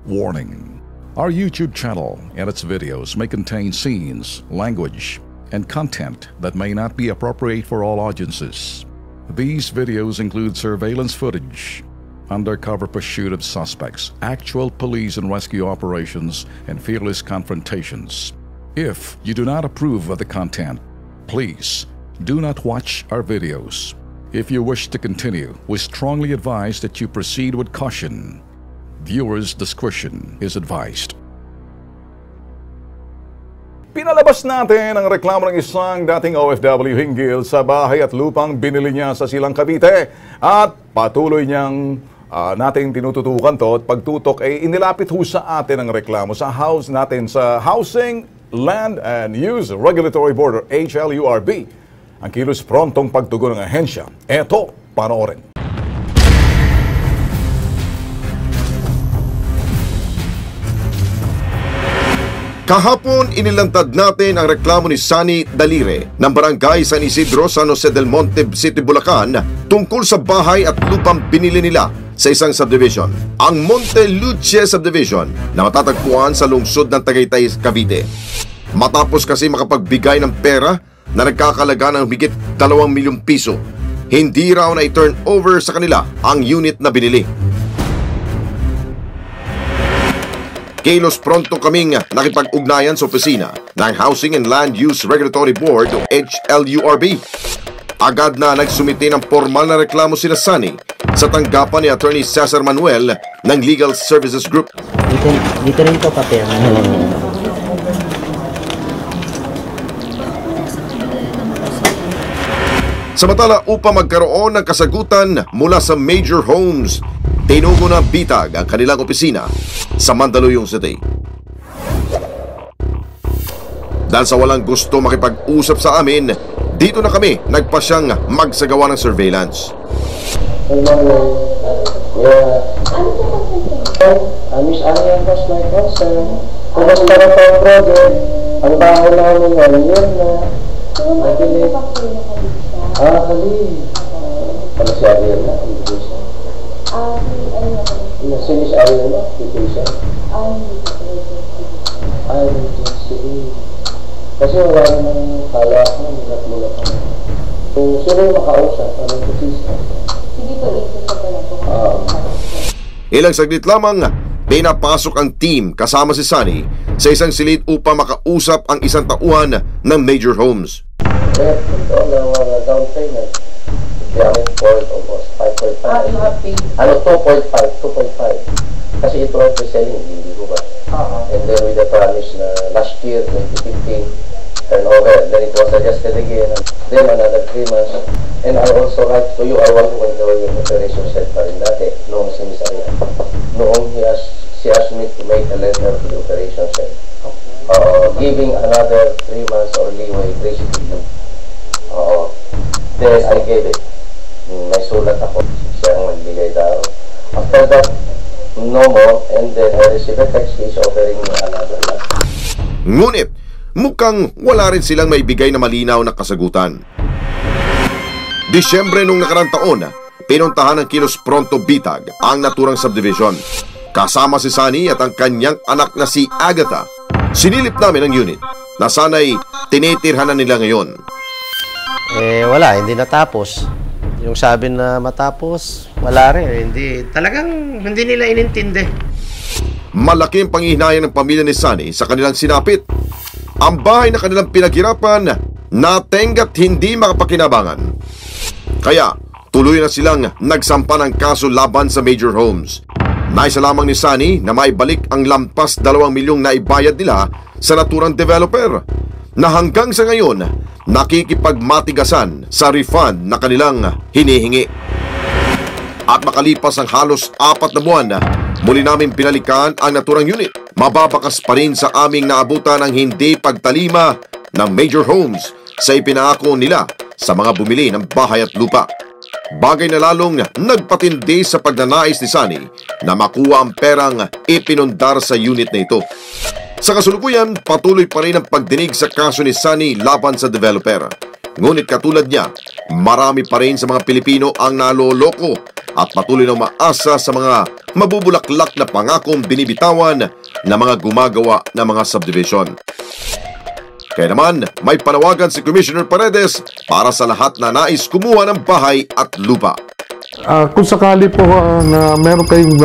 Warning: our YouTube channel and its videos may contain scenes, language, and content that may not be appropriate for all audiences. These videos include surveillance footage, undercover pursuit of suspects, actual police and rescue operations, and fearless confrontations. If you do not approve of the content, please do not watch our videos. If you wish to continue, we strongly advise that you proceed with caution. Viewers' discretion is advised. Pinalabas natin ang reklamo ng isang dating OFW hinggil sa bahay at lupang binili niya sa Silang Cavite. At patuloy niyang nating tinututukan to at pagtutok ay inilapit ho sa atin ang reklamo sa house natin sa Housing, Land and Use Regulatory Board, HLURB. Ang kilos prontong pagtugon ng ahensya. Eto, panoorin. Kahapon, inilantad natin ang reklamo ni Sunny Dalire ng Barangay San Isidro, San Jose del Monte City, Bulacan tungkol sa bahay at lupang binili nila sa isang subdivision, ang Monte Luce Subdivision na matatagpuan sa lungsod ng Tagaytay, Cavite. Matapos kasi makapagbigay ng pera na nagkakalaga ng higit 2 milyong piso, hindi raw na i-turn over sa kanila ang unit na binili. Kilos pronto kaming nakipag-ugnayan sa opisina ng Housing and Land Use Regulatory Board o HLURB. Agad na nagsumite ng formal na reklamo sila Sunny sa tanggapan ni Attorney Cesar Manuel ng Legal Services Group. Dito rin po papel. Samantala, upang magkaroon ng kasagutan mula sa Major Homes, tinugo ng bitag ang kanilang opisina sa Mandaluyong City. Dahil sa walang gusto makipag-usap sa amin, dito na kami nagpasyang magsagawa ng surveillance. Miss Arian was my concern. Kumusta na po ang project? Ang bahay namin ngayon na nabili. Kali. Pala si Arian na, ang bigay siya. Si Miss Arian na, bigay siya. Kasi wala naman kala ako, mulat-mulat ako. Kung sino yung makausap, anong kusisa? Hindi po, ito sa pala po. Ilang saglit lamang, pinapasok ang team kasama si Sunny sa isang silid upang makausap ang isang tauhan ng Major Homes. Ito ang down payment. Gamit for almost 5.5. Ano, 2.5. Kasi ito ang pre-selling, hindi ko ba? And then with the promise na last year, 2015, turnover. Then it was adjusted again. Then another 3 months. And I also write to you, I want to enjoy your operation set pa rin dati. Noong sinisaya. Noong she asked me to make a letter to the operation set. Giving another 3 months or leeway, basically. Then I gave it. May sulat ako. Siya ang magbigay daw. After that, no more. And then I received a text which offering me another lot. Ngunit, mukhang wala rin silang maibigay na malinaw na kasagutan. Disyembre nung nakarang taon, pinuntahan ng Kilos Pronto Bitag ang naturang subdivision. Kasama si Sunny at ang kanyang anak na si Agatha. Sinilip namin ang unit na sana'y tinitirhan na nila ngayon. Wala, hindi natapos. Yung sabi na matapos, wala rin. Hindi nila inintindi. Malaking panghihinayang ng pamilya ni Sunny sa kanilang sinapit. Ang bahay na kanilang pinaghirapan, natenggat hindi makapakinabangan. Kaya, tuloy na silang nagsampa ng kaso laban sa Major Homes. Naisa lamang ni Sunny na maibalik ang lampas 2 milyong na ibayad nila sa naturang developer, na hanggang sa ngayon nakikipagmatigasan sa refund na kanilang hinihingi. At makalipas ang halos 4 na buwan, muli namin pinalikan ang naturang unit. Mababakas pa rin sa aming naabutan ang hindi pagtalima ng Major Homes sa ipinangako nila sa mga bumili ng bahay at lupa. Bagay na lalong nagpatindi sa pagnanais ni Sunny na makuha ang perang ipinundar sa unit na ito. Sa kasulukuyan, patuloy pa rin ang pagdinig sa kaso ni Sunny laban sa developer. Ngunit katulad niya, marami pa rin sa mga Pilipino ang naloloko at patuloy na umaasa sa mga mabubulaklak na pangakong binibitawan ng mga gumagawa ng mga subdivision. Kaya naman, may panawagan si Commissioner Paredes para sa lahat na nais kumuha ng bahay at lupa. Kung sakali po na meron kayong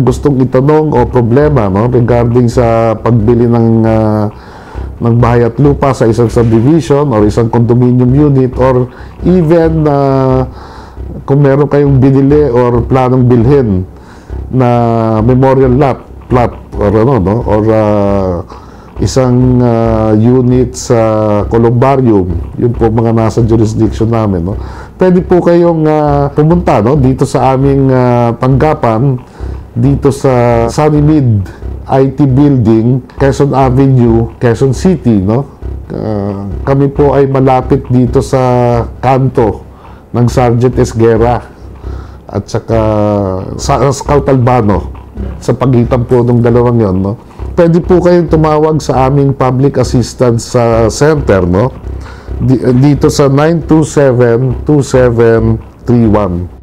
gustong itanong o problema regarding sa pagbili ng bahay at lupa sa isang subdivision or isang condominium unit, or even kung meron kayong binili or planong bilhin na memorial plot or isang unit sa columbarium, yun po mga nasa jurisdiction namin, pwede po kayong pumunta dito sa aming tanggapan dito sa Sunnymid IT Building, Quezon Avenue, Quezon City, kami po ay malapit dito sa kanto ng Sergeant Esguerra at saka sa Scout Albano, sa pagitan po ng dalawang yon, Pwede po kayong tumawag sa aming Public Assistance Center, dito sa 927-2731.